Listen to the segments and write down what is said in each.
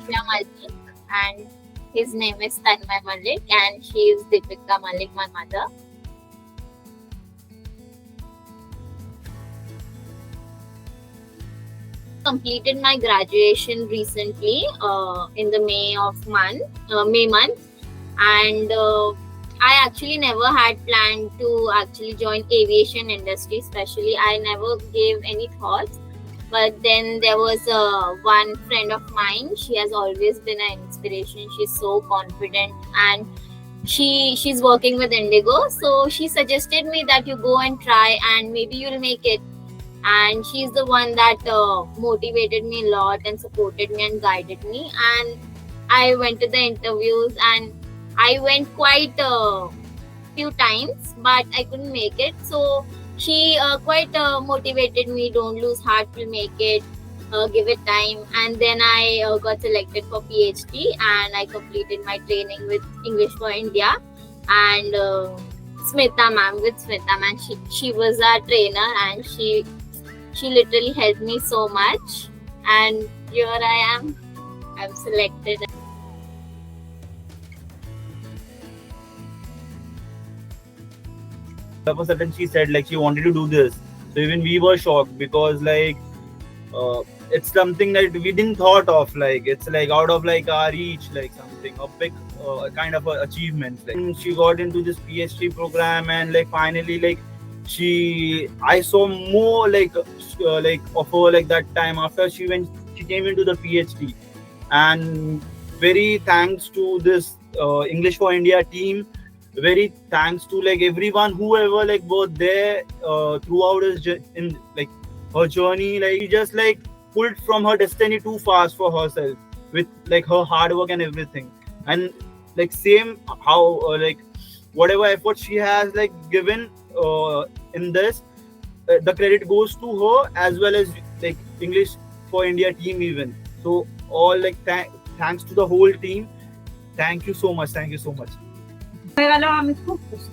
Nishya Malik, and his name is Tanmay Malik, and she is Deepika Malik, my mother. Completed my graduation recently in the May month, and I actually never had planned to actually join aviation industry. Especially, I never gave any thoughts. But then there was one friend of mine. She has always been an inspiration. She's so confident, and she's working with Indigo. So she suggested me that you go and try, and maybe you'll make it. And she's the one that motivated me a lot and supported me and guided me. And I went to the interviews, and I went quite a few times, but I couldn't make it. So she quite motivated me. Don't lose heart, will make it. Give it time. And then I got selected for PhD, and I completed my training with English for India. And Smita ma'am, she was our trainer, and she literally helped me so much. And here I am. I'm selected. All of a sudden she said like she wanted to do this, so even we were shocked because like it's something that we didn't thought of, like it's like out of like our reach, like something a big kind of a achievement. Like she got into this PhD program, and like finally like I saw more like of her like that time after she came into the PhD. And very thanks to this English for India team, very thanks to like everyone whoever like were there throughout in like her journey. Like she just like pulled from her destiny too fast for herself with like her hard work and everything. And like same how like whatever effort she has like given in this, the credit goes to her as well as like English for India team even. So all like thanks to the whole team. Thank you so much. Thank you so much. আমি খুব খুশি,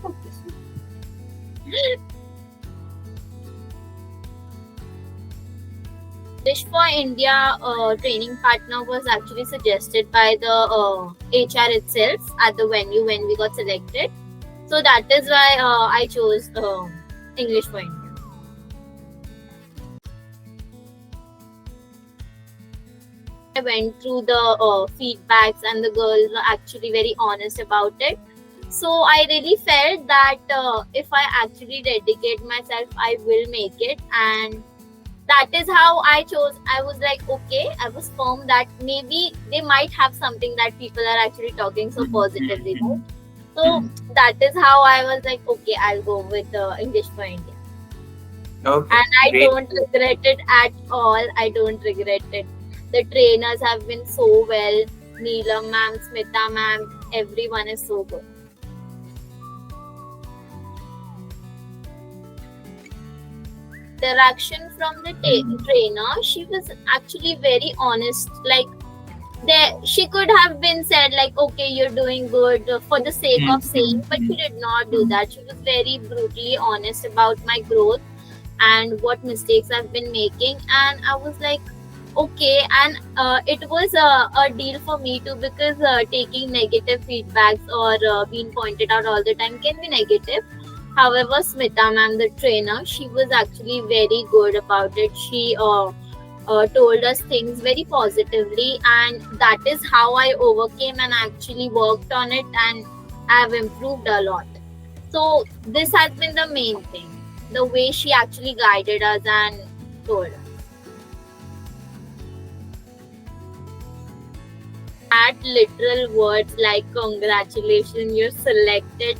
খুব খুশি। English for India training partner was actually suggested by the HR itself at the venue when we got selected. So that is why I chose English for India. I went through the feedbacks, and the girls were actually very honest about it. So I really felt that if I actually dedicate myself, I will make it. And that is how I chose. I was like, okay, I was firm that maybe they might have something that people are actually talking so positively about. So that is how I was like, okay, I'll go with English for India. Okay. And I don't regret it at all. I don't regret it. The trainers have been so well. Neelam ma'am, Smita ma'am, everyone is so good. Interaction from the trainer, she was actually very honest. Like she could have been said like, okay, you're doing good for the sake of saying, but she did not do that. She was very brutally honest about my growth and what mistakes I've been making. And I was like, okay. And it was a deal for me too, because taking negative feedbacks or being pointed out all the time can be negative. However, Smita ma'am, the trainer, she was actually very good about it. She told us things very positively, and that is how I overcame and actually worked on it, and I have improved a lot. So this has been the main thing, the way she actually guided us and told us. At literal words like congratulations, you're selected,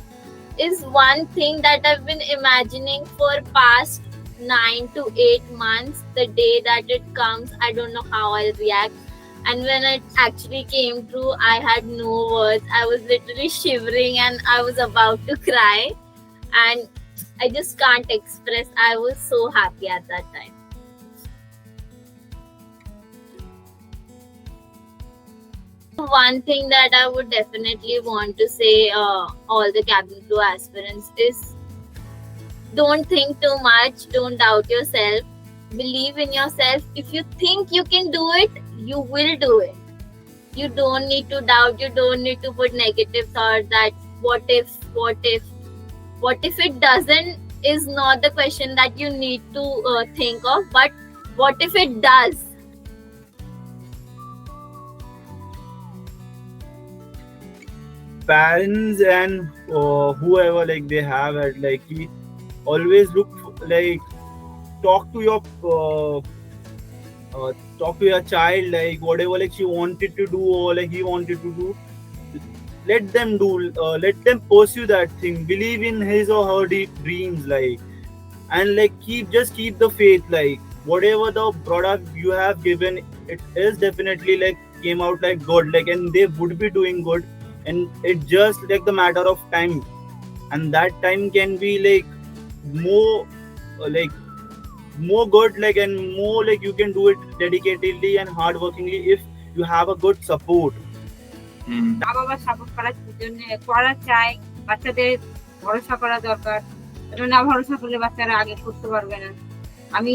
is one thing that I've been imagining for past 9 to 8 months. The day that it comes, I don't know how I'll react. And when it actually came true, I had no words. I was literally shivering and I was about to cry. And I just can't express. I was so happy at that time. One thing that I would definitely want to say all the cabin crew aspirants is, don't think too much, don't doubt yourself, believe in yourself. If you think you can do it, you will do it. You don't need to doubt, you don't need to put negative thoughts that what if it doesn't is not the question that you need to think of, but what if it does? Parents and whoever like they have at like he always look like talk to your talk to your child like whatever like she wanted to do or like he wanted to do, let them do, let them pursue that thing, believe in his or her dreams, like, and like keep the faith, like whatever the product you have given, it is definitely like came out like good, like, and they would be doing good, and it just like the matter of time, and that time can be like more like more good, like, and more like you can do it dedicatedly and hardworkingly if you have a good support. মা বাবা support করার জন্য করা চাই, বাচ্চাদের ভরসা করা দরকার। না ভরসা করলে বাচ্চারা আগে করতে পারবে না। আমি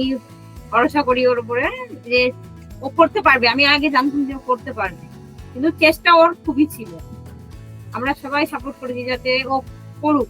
ভরসা করি ওর উপরে যে ও করতে পারবে। আমি আগে জানতাম যে ও করতে পারবে, কিন্তু চেষ্টা ওর খুবই ছিল। আমরা সবাই সাপোর্ট করেছি যাতে ও করুক।